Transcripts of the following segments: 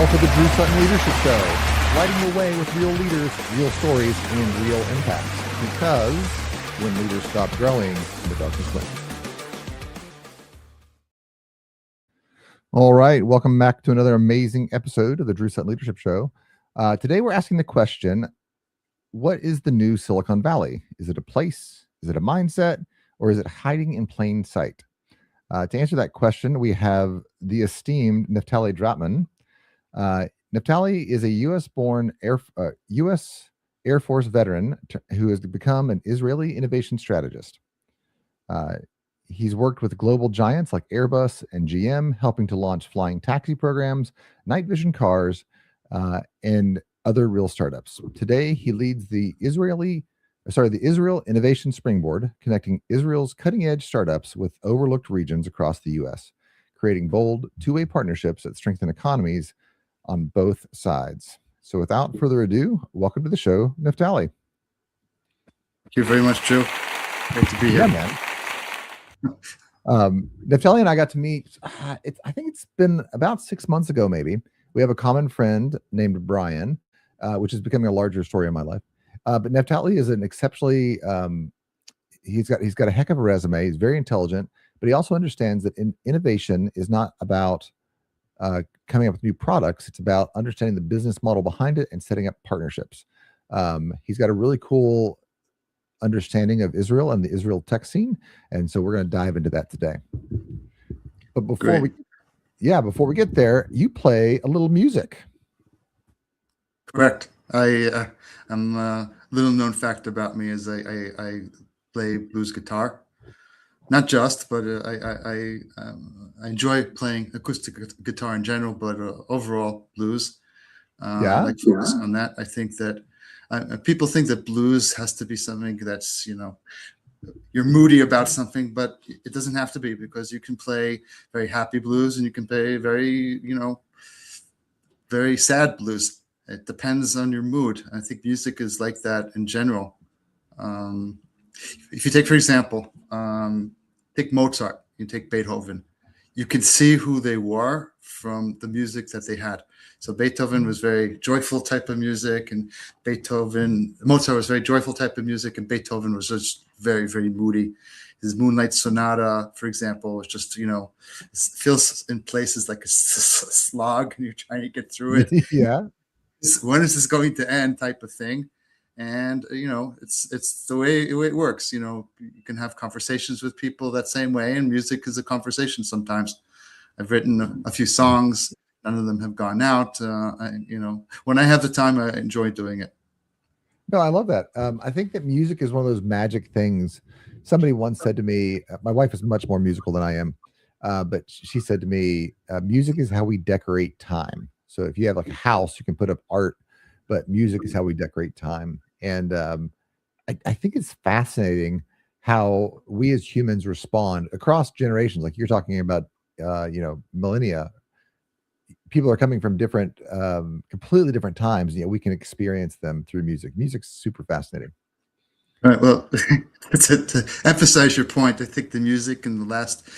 now for the Drew Sutton Leadership Show, lighting the way with real leaders, real stories, and real impacts. Because when leaders stop growing, the darkness wins. All right, welcome back to another amazing episode of the Drew Sutton Leadership Show. Today we're asking the question, what is the new Silicon Valley? Is it a place? Is it a mindset? Or is it hiding in plain sight? To answer that question, we have the esteemed Naftali Dratman. Naftali is a U.S.-born U.S. Air Force veteran who has become an Israeli innovation strategist. He's worked with global giants like Airbus and GM, helping to launch flying taxi programs, night vision cars, and other real startups. Today, he leads the Israel Innovation Springboard, connecting Israel's cutting-edge startups with overlooked regions across the U.S., creating bold two-way partnerships that strengthen economies on both sides. So without further ado, welcome to the show, Naftali. Thank you very much, Drew. Great to be here. Yeah, man. Naftali and I got to meet, I think it's been about 6 months ago, maybe. We have a common friend named Brian, which is becoming a larger story in my life. But Naftali is an exceptionally, he's got a heck of a resume. He's very intelligent, but he also understands that innovation is not about coming up with new products. It's about understanding the business model behind it and setting up partnerships. He's got a really cool understanding of Israel and the Israel tech scene. And so we're going to dive into that today. But before we get there, you play a little music. Correct. I'm a little known fact about me is I play blues guitar, not just, but I enjoy playing acoustic guitar in general, but overall blues. I like to focus on that. I think that people think that blues has to be something that's, you're moody about something, but it doesn't have to be, because you can play very happy blues and you can play very, very sad blues. It depends on your mood. I think music is like that in general. If you take, for example, take Mozart, you take Beethoven, you can see who they were from the music that they had. So Beethoven was very joyful type of music, and Mozart was very joyful type of music, and Beethoven was just very, very moody. His Moonlight Sonata, for example, was just, it feels in places like a slog, and you're trying to get through it. Yeah. When is this going to end type of thing? And, it's the way it works. You can have conversations with people that same way, and music is a conversation sometimes. I've written a few songs. None of them have gone out. When I have the time, I enjoy doing it. No, I love that. I think that music is one of those magic things. Somebody once said to me, my wife is much more musical than I am, but she said to me, music is how we decorate time. So if you have like a house, you can put up art, but music is how we decorate time. And I think it's fascinating how we as humans respond across generations. Like you're talking about, millennia. People are coming from different, completely different times. We can experience them through music. Music's super fascinating. All right. Well, to emphasize your point, I think the music in the last,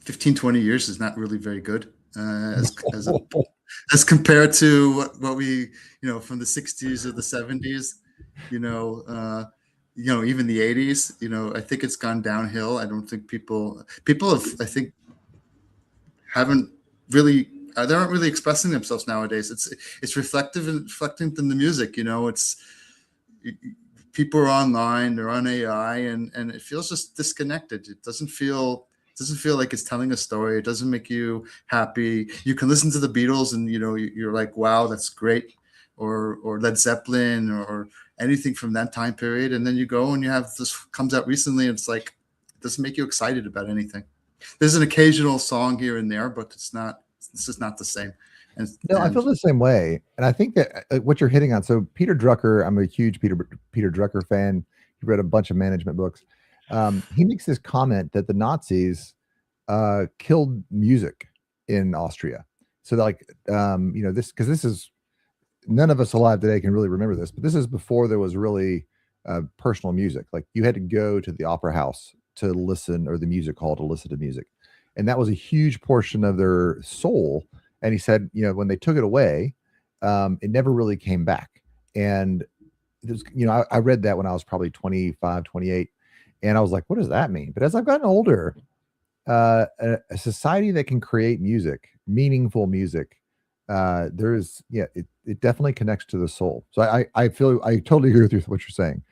15, 20 years is not really very good. As compared to what we, from the 60s or the 70s, even the 80s, I think it's gone downhill. I don't think people have, I think, haven't really, they aren't really expressing themselves nowadays. It's reflecting in the music. People are online, they're on AI, and it feels just disconnected. It doesn't feel like it's telling a story. It doesn't make you happy. You can listen to the Beatles and you're like, wow, that's great, or Led Zeppelin or anything from that time period, and then you go and you have this comes out recently and it's like, it doesn't make you excited about anything. There's an occasional song here and there, but this is not the same. I feel the same way. And I think that what you're hitting on, so Peter Drucker, I'm a huge Peter Drucker fan. He read a bunch of management books. He makes this comment that the Nazis killed music in Austria. So this is, none of us alive today can really remember this, but this is before there was really personal music. Like you had to go to the opera house to listen, or the music hall to listen to music. And that was a huge portion of their soul. And he said, when they took it away, it never really came back. And there's, I read that when I was probably 25, 28, and I was like, what does that mean? But as I've gotten older, a society that can create music, meaningful music, it definitely connects to the soul. So I feel I totally agree with you with what you're saying.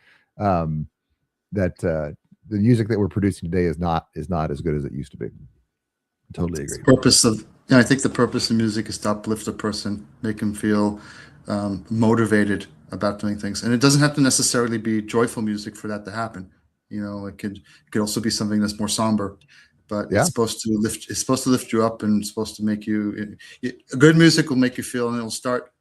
That the music that we're producing today is not as good as it used to be. Totally agree. I think the purpose of music is to uplift a person, make them feel motivated about doing things, and it doesn't have to necessarily be joyful music for that to happen. It could also be something that's more somber, but it's supposed to lift you up, and it's supposed to make you. Good music will make you feel, and it'll start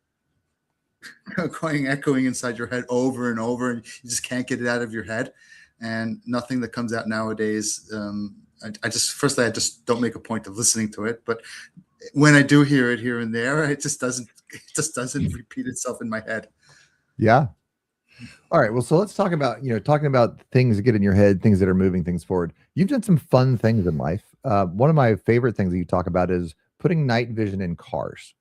echoing inside your head over and over, and you just can't get it out of your head. And nothing that comes out nowadays. I just don't make a point of listening to it, but when I do hear it here and there, it just doesn't repeat itself in my head. Yeah. All right. Well, so let's talk about, talking about things that get in your head, things that are moving things forward. You've done some fun things in life. One of my favorite things that you talk about is putting night vision in cars.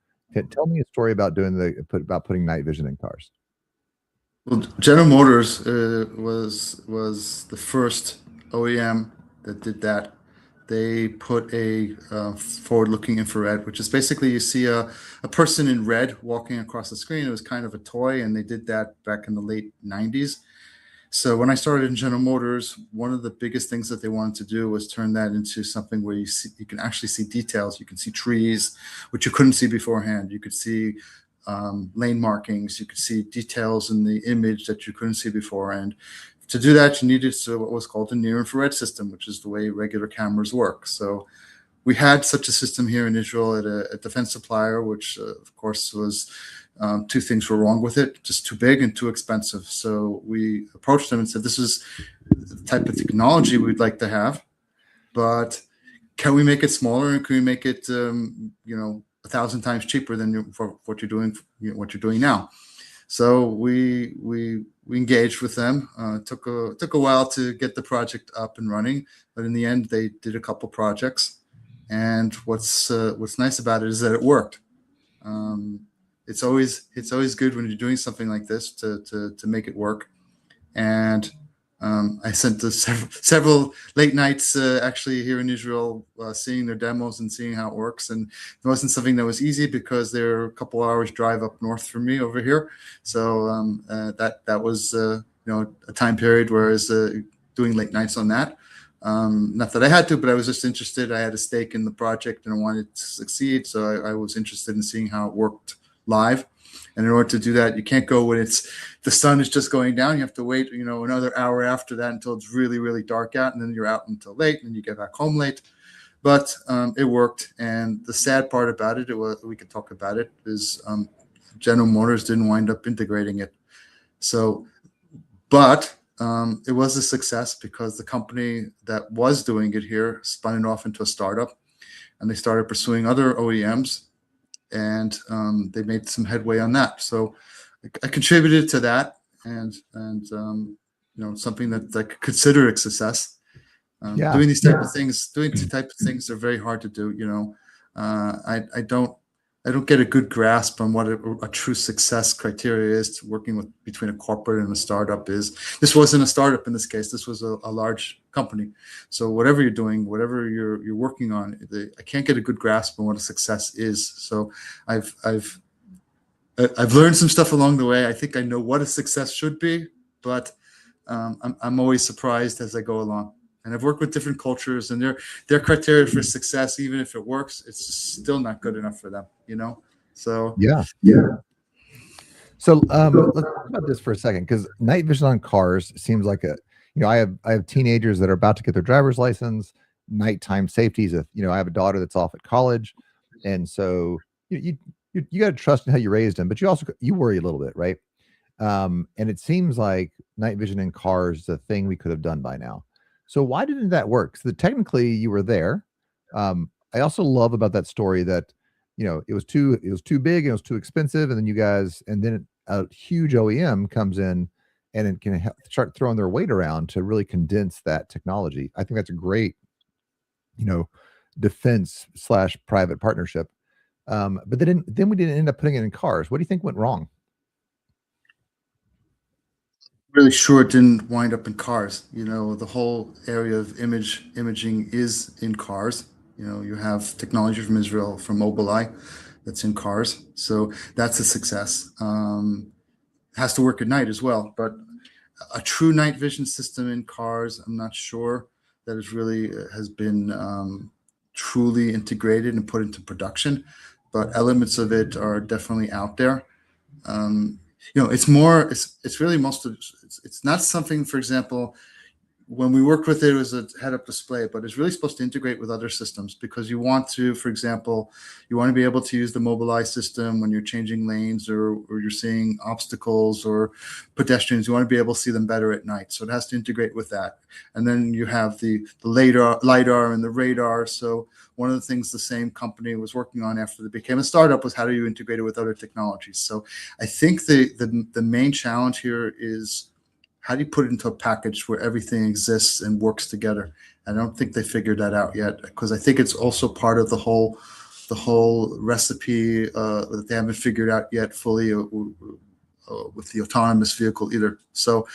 Tell me a story about putting night vision in cars. Well, General Motors was the first OEM that did that. They put a forward-looking infrared, which is basically you see a person in red walking across the screen. It was kind of a toy, and they did that back in the late 90s. So when I started in General Motors, one of the biggest things that they wanted to do was turn that into something where you can actually see details. You can see trees, which you couldn't see beforehand. You could see lane markings. You could see details in the image that you couldn't see before. And to do that, you needed what was called a near infrared system, which is the way regular cameras work. So we had such a system here in Israel at a defense supplier, which of course was two things were wrong with it: just too big and too expensive. So we approached them and said, this is the type of technology we'd like to have, but can we make it smaller, and can we make it 1,000 times cheaper than for what you're doing now? So we engaged with them. Took a while to get the project up and running, but in the end, they did a couple projects. And what's nice about it is that it worked. It's always good when you're doing something like this to make it work. And I spent several late nights actually here in Israel, seeing their demos and seeing how it works. And it wasn't something that was easy because they're a couple hours drive up north from me over here. So that was a time period where I was doing late nights on that. Not that I had to, but I was just interested. I had a stake in the project and I wanted to succeed. So I was interested in seeing how it worked live. And in order to do that, you can't go when the sun is just going down. You have to wait, another hour after that until it's really, really dark out. And then you're out until late, and then you get back home late. But it worked. And the sad part about it, we could talk about it, is General Motors didn't wind up integrating it. So, but it was a success because the company that was doing it here spun it off into a startup, and they started pursuing other OEMs. And they made some headway on that. So I contributed to that, and something that I could consider a success. Doing these type of things are very hard to do. I don't get a good grasp on what a true success criteria is to working between a corporate and a startup is. This wasn't a startup in this case. This was a large company. So whatever you're doing, whatever you're working on, I can't get a good grasp on what a success is. So I've learned some stuff along the way. I think I know what a success should be, but I'm always surprised as I go along. And I've worked with different cultures, and their criteria for success, even if it works, it's still not good enough for them, So yeah. So let's talk about this for a second, because night vision on cars seems like I have teenagers that are about to get their driver's license. Nighttime safety is I have a daughter that's off at college, and so you got to trust in how you raised them, but you worry a little bit, right? And it seems like night vision in cars is a thing we could have done by now. So why didn't that work? So technically you were there. I also love about that story that, it was too big and it was too expensive. And then a huge OEM comes in and it can start throwing their weight around to really condense that technology. I think that's a great, defense/private partnership. But then we didn't end up putting it in cars. What do you think went wrong? Really sure it didn't wind up in cars. The whole area of imaging is in cars. You have technology from Israel, from Mobileye, that's in cars. So that's a success. Has to work at night as well, but a true night vision system in cars, I'm not sure that is really has been truly integrated and put into production, but elements of it are definitely out there. It's really most of it's not something, for example, when we worked with it, it was a head-up display, but it's really supposed to integrate with other systems, because you want to, for example, you want to be able to use the Mobileye system when you're changing lanes, or you're seeing obstacles or pedestrians. You want to be able to see them better at night. So it has to integrate with that. And then you have the LiDAR and the radar. So one of the things the same company was working on after they became a startup was how do you integrate it with other technologies. So I think the main challenge here is, how do you put it into a package where everything exists and works together? I don't think they figured that out yet, because I think it's also part of the whole recipe that they haven't figured out yet fully with the autonomous vehicle either. So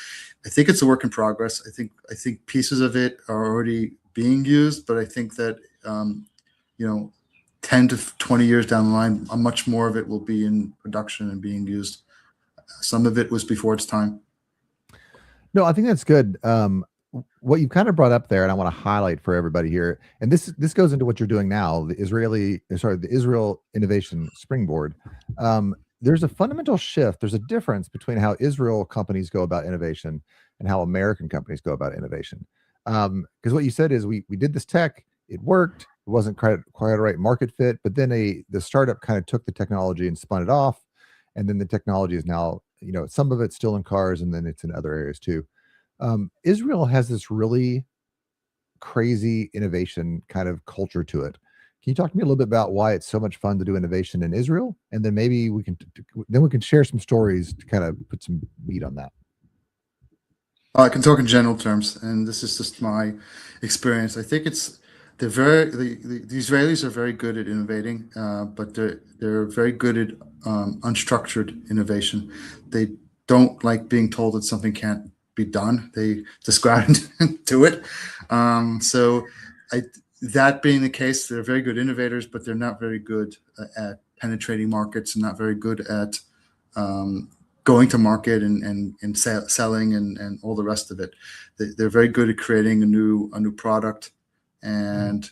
I think it's a work in progress. I think pieces of it are already being used, but I think that 10 to 20 years down the line, much more of it will be in production and being used. Some of it was before its time. No, I think that's good. What you kind of brought up there, and I want to highlight for everybody here, and this goes into what you're doing now, the Israel Innovation Springboard. There's a fundamental shift. There's a difference between how Israel companies go about innovation and how American companies go about innovation. Because what you said is we did this tech, it worked, it wasn't quite a right market fit, but then the startup kind of took the technology and spun it off, and then the technology is now, some of it's still in cars, and then it's in other areas too. Israel has this really crazy innovation kind of culture to it. Can you talk to me a little bit about why it's so much fun to do innovation in Israel? And then maybe we can share some stories to kind of put some meat on that. I can talk in general terms, and this is just my experience. I think the Israelis are very good at innovating, but they're very good at unstructured innovation. They don't like being told that something can't be done. They just go out and do it. That being the case, they're very good innovators, but they're not very good at penetrating markets, and not very good at going to market and selling and all the rest of it. They're very good at creating a new product. And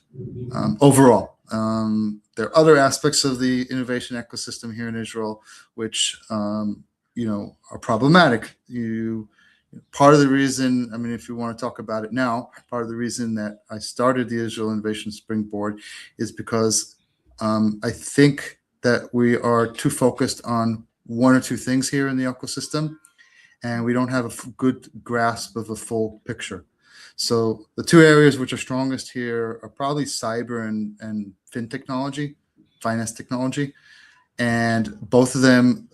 overall, there are other aspects of the innovation ecosystem here in Israel which are problematic. Part of the reason, if you want to talk about it now, part of the reason that I started the Israel Innovation Springboard is because I think that we are too focused on one or two things here in the ecosystem, and we don't have a good grasp of a full picture. So the two areas which are strongest here are probably cyber and finance technology, and both of them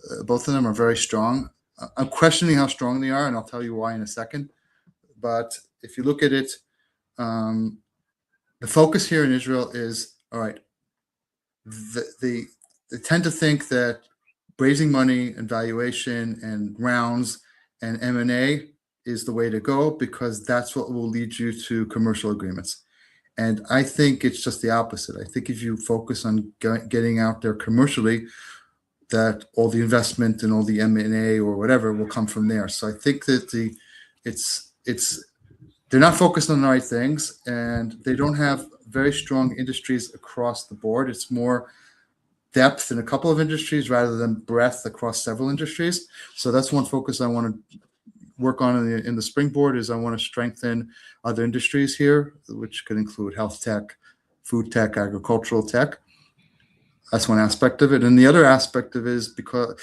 are very strong. I'm questioning how strong they are, and I'll tell you why in a second. But if you look at it, the focus here in Israel is, all right, they tend to think that raising money and valuation and rounds and M&A is the way to go, because that's what will lead you to commercial agreements. And I think it's just the opposite. I think if you focus on getting out there commercially, that all the investment and all the M&A or whatever will come from there. So I think that they're not focused on the right things, and they don't have very strong industries across the board. It's more depth in a couple of industries rather than breadth across several industries. So that's one focus I want to work on in the springboard, is I want to strengthen other industries here, which could include health tech, food tech, agricultural tech. That's one aspect of it. And the other aspect of it is because,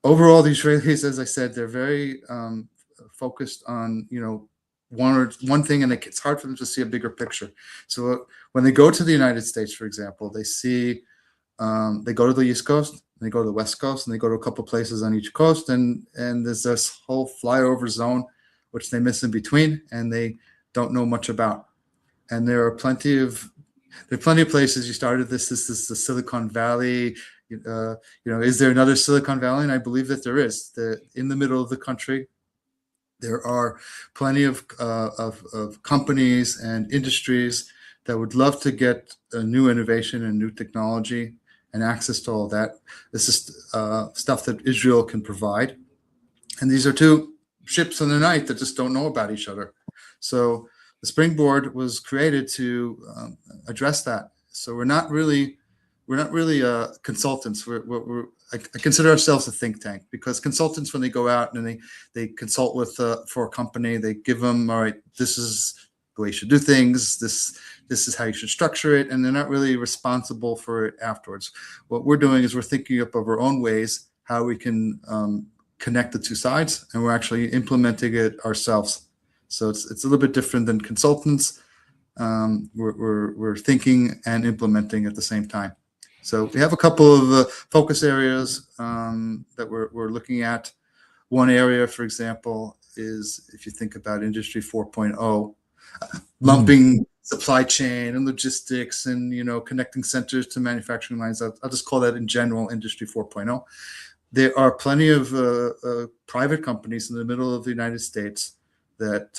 overall, the Israelis, as I said, they're very focused on, one thing, and it's hard for them to see a bigger picture. So when they go to the United States, for example, they go to the East Coast, they go to the West Coast, and they go to a couple places on each coast, and there's this whole flyover zone which they miss in between, and they don't know much about. And there are plenty of There are plenty of places. You started this. This is the Silicon Valley. Is there another Silicon Valley? And I believe that there is. In the middle of the country, there are plenty of companies and industries that would love to get a new innovation and new technology and access to all that. This is stuff that Israel can provide. And these are two ships in the night that just don't know about each other. So the Springboard was created to address that. So we're not really consultants. I consider ourselves a think tank, because consultants, when they go out and they consult with for a company, they give them, all right, this is the way you should do things. This is how you should structure it, and they're not really responsible for it afterwards. What we're doing is we're thinking up of our own ways how we can connect the two sides, and we're actually implementing it ourselves. So it's a little bit different than consultants. We're thinking and implementing at the same time. So we have a couple of focus areas that we're looking at. One area, for example, is if you think about Industry 4.0, lumping supply chain and logistics and connecting centers to manufacturing lines. I'll just call that in general Industry 4.0. There are plenty of private companies in the middle of the United States that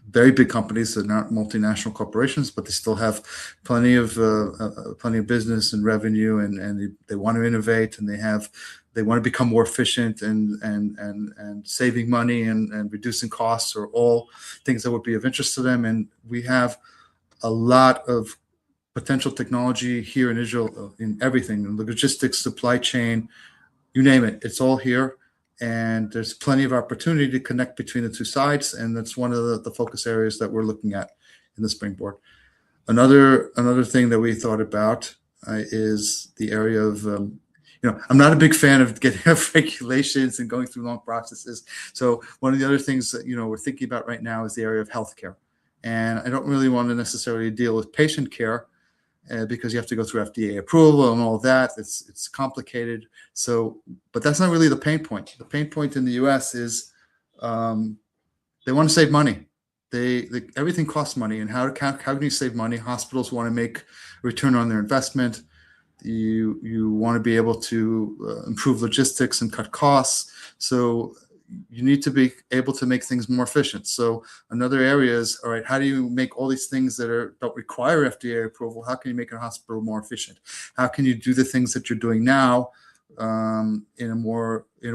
very big companies that are not multinational corporations, but they still have plenty of business and revenue, and they want to innovate, and they want to become more efficient, and saving money and reducing costs are all things that would be of interest to them. And we have a lot of potential technology here in Israel in everything, in the logistics, supply chain, you name it, it's all here. And there's plenty of opportunity to connect between the two sides. And that's one of the focus areas that we're looking at in the Springboard. Another thing that we thought about is the area of, I'm not a big fan of getting off regulations and going through long processes. So one of the other things that, we're thinking about right now is the area of healthcare. And I don't really want to necessarily deal with patient care, because you have to go through FDA approval and all that. It's complicated. So, but that's not really the pain point. The pain point in the U.S. is they want to save money. Everything costs money, and how can you save money? Hospitals want to make a return on their investment. You want to be able to improve logistics and cut costs. So you need to be able to make things more efficient. So another area is, all right, how do you make all these things that don't require FDA approval? How can you make a hospital more efficient? How can you do the things that you're doing now in a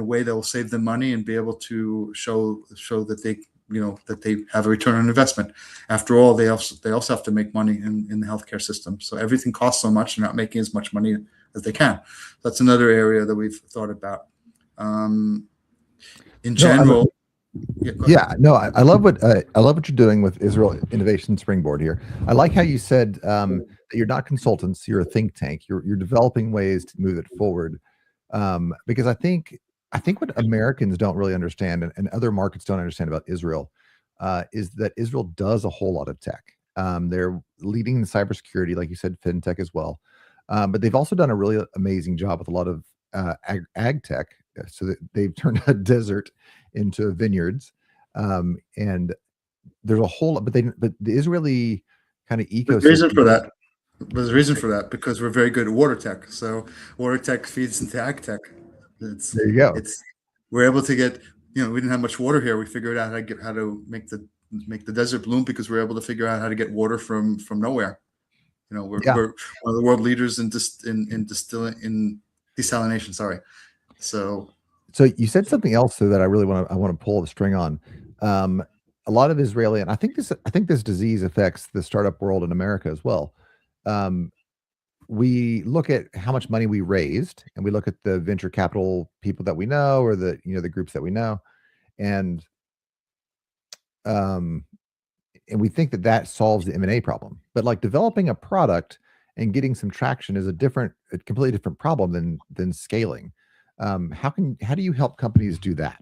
way that will save them money and be able to show that they have a return on investment? After all, they also have to make money in the healthcare system. So everything costs so much, they're not making as much money as they can. That's another area that we've thought about. In general, I love what you're doing with Israel Innovation Springboard here. I like how you said that you're not consultants, you're a think tank. You're developing ways to move it forward, because I think what Americans don't really understand, and other markets don't understand about Israel, is that Israel does a whole lot of tech. They're leading in cybersecurity, like you said, fintech as well, but they've also done a really amazing job with a lot of ag tech. So that they've turned a desert into vineyards, and there's a whole lot. But the Israeli kind of ecosystem. There's a reason for that, because we're very good at water tech. So water tech feeds into ag tech. There you go. We're able to get. We didn't have much water here. We figured out how to make the desert bloom, because we're able to figure out how to get water from nowhere. We're one of the world leaders in desalination. Sorry. So you said something else that I really want to pull the string on. A lot of Israeli, and I think this disease affects the startup world in America as well. We look at how much money we raised, and we look at the venture capital people that we know, or the groups that we know, and we think that solves the M&A problem. But like developing a product and getting some traction is a completely different problem than scaling. How do you help companies do that?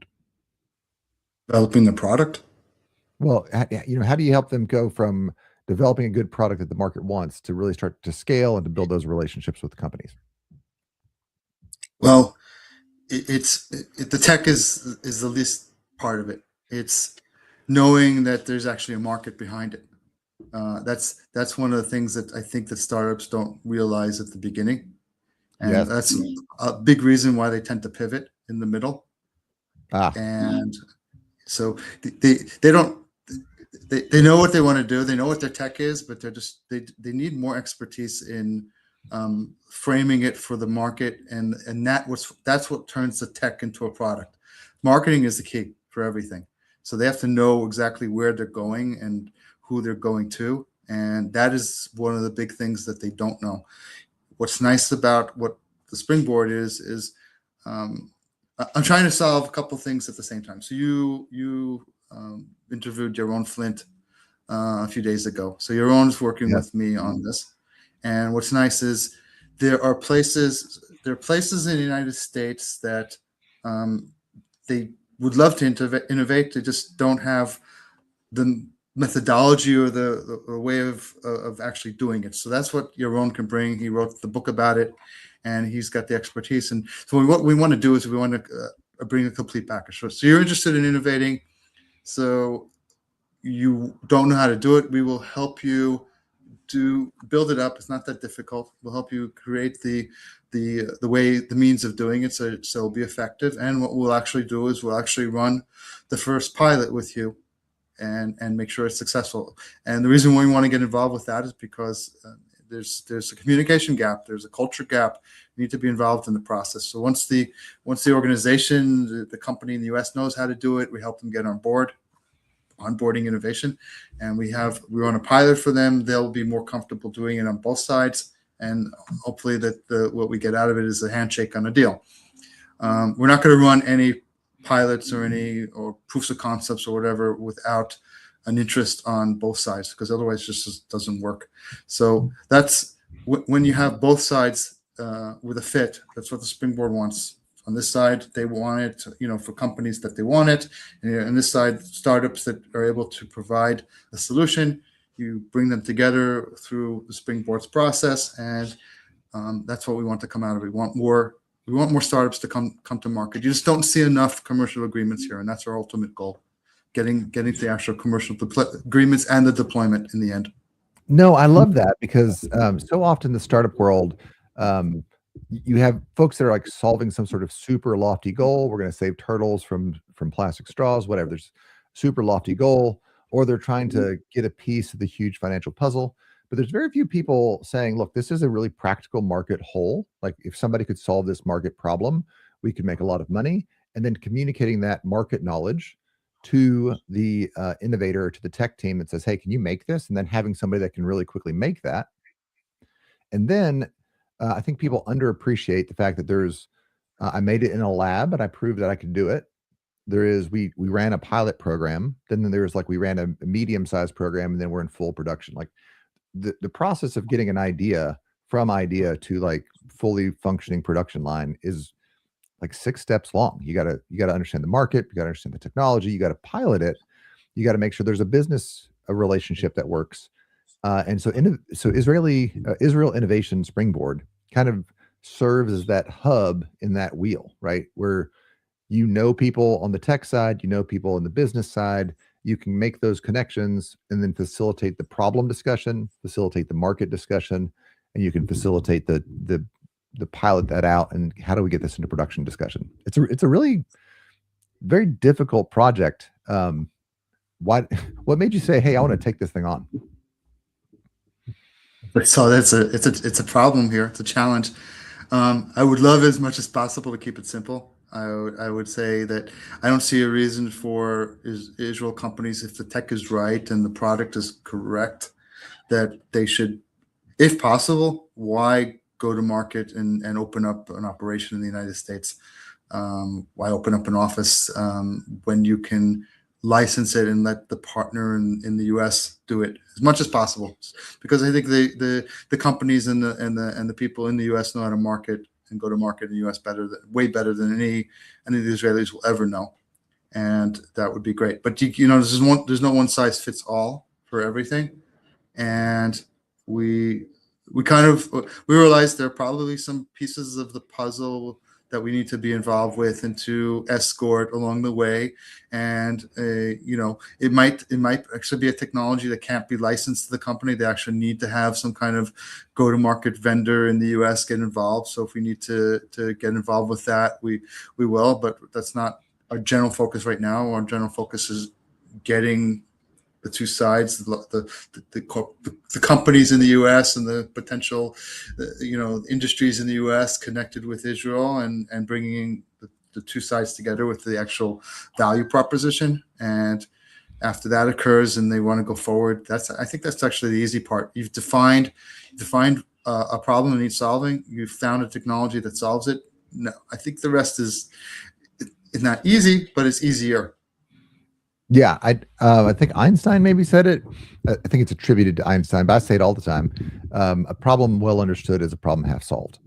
Developing the product? Well, how do you help them go from developing a good product that the market wants to really start to scale and to build those relationships with the companies? Well, the tech is the least part of it. It's knowing that there's actually a market behind it. That's one of the things that I think that startups don't realize at the beginning, and Yes. that's a big reason why they tend to pivot in the middle. Ah, And so they don't they know what they want to do, they know what their tech is, but they need more expertise in framing it for the market, and that's what turns the tech into a product. Marketing is the key for everything, so they have to know exactly where they're going and who they're going to, and that is one of the big things that they don't know. What's nice about what the Springboard is I'm trying to solve a couple things at the same time. So you interviewed Yaron Flint a few days ago. So Yaron's working yeah. with me on this. And what's nice is there are places in the United States that they would love to innovate. They just don't have the methodology or the way of actually doing it. So that's what Yaron can bring. He wrote the book about it, and he's got the expertise. And so what we want to do is we want to bring a complete package. So you're interested in innovating, so you don't know how to do it. We will help you to build it up. It's not that difficult. We'll help you create the means of doing it, so it'll be effective. And what we'll actually do is we'll actually run the first pilot with you and make sure it's successful. And the reason we want to get involved with that is because there's a communication gap, there's a culture gap. You need to be involved in the process. So once the organization, the company in the US knows how to do it, we help them get on board, onboarding innovation, and we run a pilot for them. They'll be more comfortable doing it on both sides, and hopefully that what we get out of it is a handshake on a deal. We're not going to run any pilots or proofs of concepts or whatever without an interest on both sides, because otherwise it just doesn't work. So that's when you have both sides with a fit. That's what the Springboard wants. On this side, they want it, for companies that they want it. And on this side, startups that are able to provide a solution. You bring them together through the Springboard's process, and that's what we want to come out of it. We want more startups to come to market. You just don't see enough commercial agreements here, and that's our ultimate goal: getting to the actual commercial agreements and the deployment in the end. No, I love that, because so often the startup world, you have folks that are like solving some sort of super lofty goal. We're going to save turtles from plastic straws, whatever. There's super lofty goal, or they're trying to get a piece of the huge financial puzzle. But there's very few people saying, look, this is a really practical market whole. Like, if somebody could solve this market problem, we could make a lot of money. And then communicating that market knowledge to the innovator, to the tech team that says, hey, can you make this? And then having somebody that can really quickly make that. And then I think people underappreciate the fact that there's, I made it in a lab and I proved that I could do it. There is, we ran a pilot program. Then there's we ran a medium-sized program, and then we're in full production. Like the process of getting an idea from idea to fully functioning production line is 6 steps long. You gotta understand the market, you gotta understand the technology, you gotta pilot it, you gotta make sure there's a relationship that works. And so Israel Innovation Springboard kind of serves as that hub in that wheel, right? Where people on the tech side, people on the business side, you can make those connections and then facilitate the problem discussion, facilitate the market discussion, and you can facilitate the pilot that out and how do we get this into production discussion. It's a really very difficult project. What made you say, hey, I want to take this thing on? So it's a problem here. It's a challenge. I would love as much as possible to keep it simple. I would say that I don't see a reason for Israel companies, if the tech is right and the product is correct, that they should, if possible, why go to market and open up an operation in the United States? Why open up an office when you can license it and let the partner in the U.S. do it as much as possible? Because I think the companies and the people in the U.S. know how to market and go to market in the U.S. way better than any of the Israelis will ever know, and that would be great. But there's no one size fits all for everything, and we realized there are probably some pieces of the puzzle that we need to be involved with and to escort along the way. And it might actually be a technology that can't be licensed to the company. They actually need to have some kind of go-to-market vendor in the US get involved. So if we need to get involved with that, we will. But that's not our general focus right now. Our general focus is getting the two sides, the companies in the U.S. and the potential, industries in the U.S. connected with Israel, and bringing the two sides together with the actual value proposition. And after that occurs, and they want to go forward, I think that's actually the easy part. You've defined a problem that needs solving. You've found a technology that solves it. No, I think the rest is not easy, but it's easier. Yeah, I think Einstein maybe said it. I think it's attributed to Einstein, but I say it all the time. A problem well understood is a problem half solved.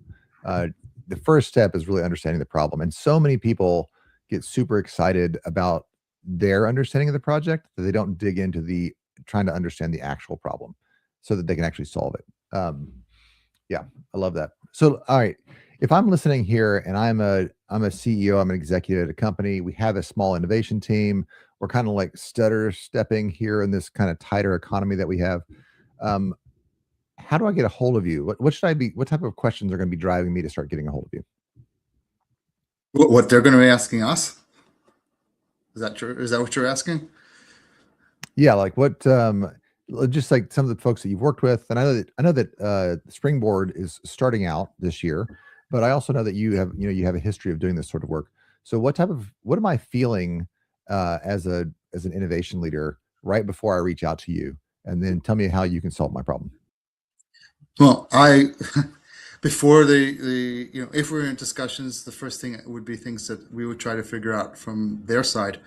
The first step is really understanding the problem, and so many people get super excited about their understanding of the project that they don't dig into trying to understand the actual problem, so that they can actually solve it. Yeah, I love that. So, all right, if I'm listening here and I'm a CEO, I'm an executive at a company, we have a small innovation team, we're kind of like stutter stepping here in this kind of tighter economy that we have. How do I get a hold of you? What should I be? What type of questions are going to be driving me to start getting a hold of you? What they're going to be asking us? Is that true? Is that what you're asking? Yeah, like what? Just like some of the folks that you've worked with, and I know that Springboard is starting out this year, but I also know that you have a history of doing this sort of work. So what am I feeling as an innovation leader right before I reach out to you, and then tell me how you can solve my problem? Well, before if we're in discussions, the first thing would be things that we would try to figure out from their side.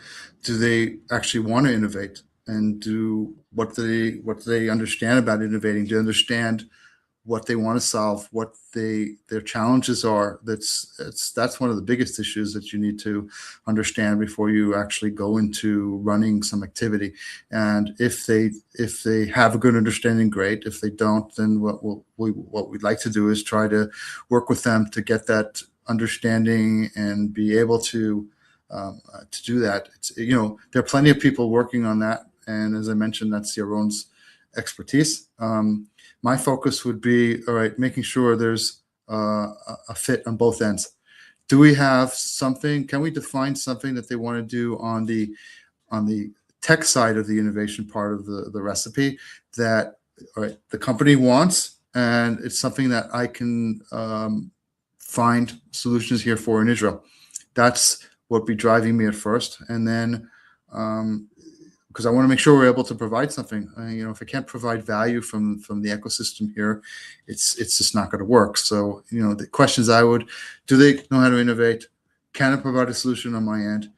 Do they actually want to innovate, and do what do they understand about innovating? Do they understand what they want to solve, what their challenges are? That's one of the biggest issues that you need to understand before you actually go into running some activity. And if they have a good understanding, great. If they don't, then what we'd like to do is try to work with them to get that understanding and be able to do that. There are plenty of people working on that, and as I mentioned, that's Yaron's expertise. My focus would be, all right, making sure there's a fit on both ends. Do we have something? Can we define something that they want to do on the tech side of the innovation part of the recipe that, all right, the company wants, and it's something that I can find solutions here for in Israel? That's what would be driving me at first, and then because I want to make sure we're able to provide something. If I can't provide value from the ecosystem here, it's just not going to work. So, the questions do they know how to innovate? Can I provide a solution on my end?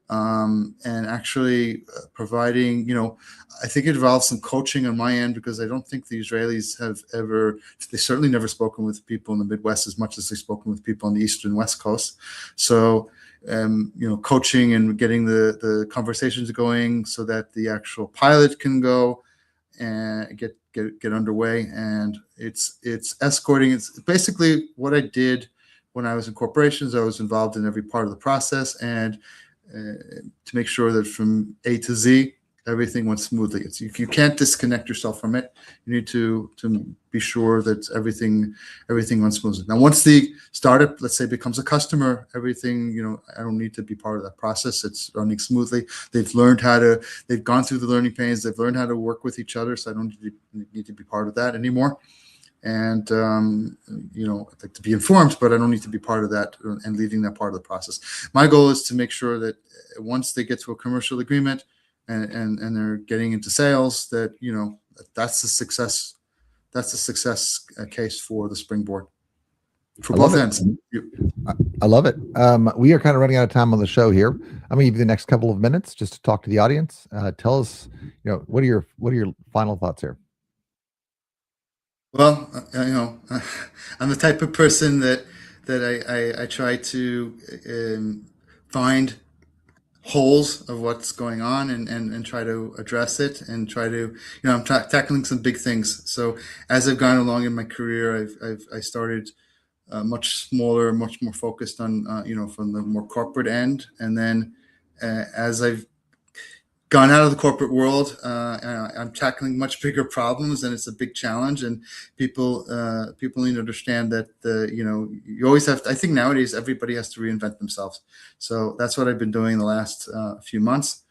And actually providing, I think it involves some coaching on my end, because I don't think the Israelis they certainly never spoken with people in the Midwest as much as they've spoken with people on the East and West Coast. So, coaching and getting the conversations going so that the actual pilot can go and get underway. And it's escorting. It's basically what I did when I was in corporations. I was involved in every part of the process, and to make sure that from A to Z, everything went smoothly. You can't disconnect yourself from it. You need to be sure that everything went smoothly. Now, once the startup, let's say, becomes a customer, everything, I don't need to be part of that process. It's running smoothly. They've gone through the learning pains. They've learned how to work with each other. So I don't need to be part of that anymore. And, I'd like to be informed, but I don't need to be part of that and leading that part of the process. My goal is to make sure that once they get to a commercial agreement and they're getting into sales, that, that's a success. That's a success case for the Springboard for both ends. I love it. We are kind of running out of time on the show here. I'm going to give you the next couple of minutes just to talk to the audience. Tell us, what are your final thoughts here? Well, I'm the type of person that I try to find holes of what's going on and try to address it, and try to, I'm tackling some big things. So as I've gone along in my career, I started much smaller, much more focused on, from the more corporate end. And then as I've gone out of the corporate world, I'm tackling much bigger problems, and it's a big challenge. And people need to understand that you always have to, I think nowadays everybody has to reinvent themselves. So that's what I've been doing the last few months.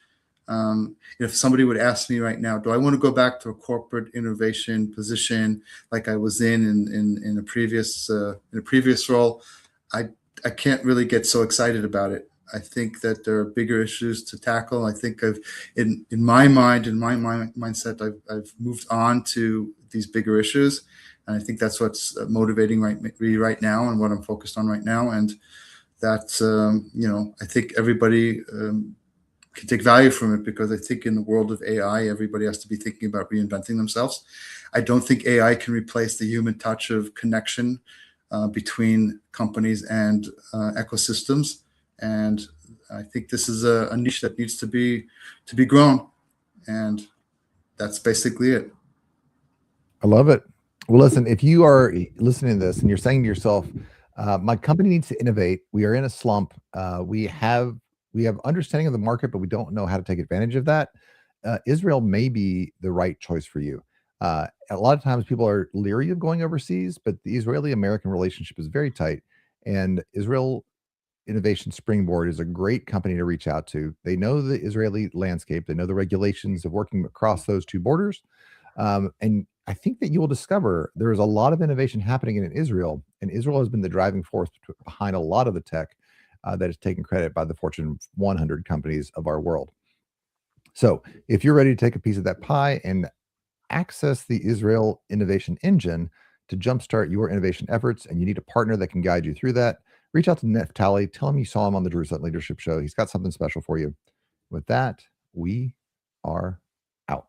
If somebody would ask me right now, do I want to go back to a corporate innovation position like I was in a previous role, I can't really get so excited about it. I think that there are bigger issues to tackle. I think in my mindset, I've moved on to these bigger issues, and I think that's what's motivating me right now, and what I'm focused on right now. And that's I think everybody can take value from it, because I think in the world of AI, everybody has to be thinking about reinventing themselves. I don't think AI can replace the human touch of connection between companies and ecosystems. And I think this is a niche that needs to be grown. And that's basically it. I love it. Well, listen, if you are listening to this and you're saying to yourself, my company needs to innovate, we are in a slump, we have understanding of the market, but we don't know how to take advantage of that, Israel may be the right choice for you. A lot of times people are leery of going overseas, but the Israeli-American relationship is very tight, and Israel Innovation Springboard is a great company to reach out to. They know the Israeli landscape, they know the regulations of working across those two borders, and I think that you will discover there is a lot of innovation happening in Israel, and Israel has been the driving force behind a lot of the tech that is taken credit by the Fortune 100 companies of our world. So if you're ready to take a piece of that pie and access the Israel Innovation Engine to jumpstart your innovation efforts, and you need a partner that can guide you through that, reach out to Naftali. Tell him you saw him on the Drew Sutton Leadership Show. He's got something special for you. With that, we are out.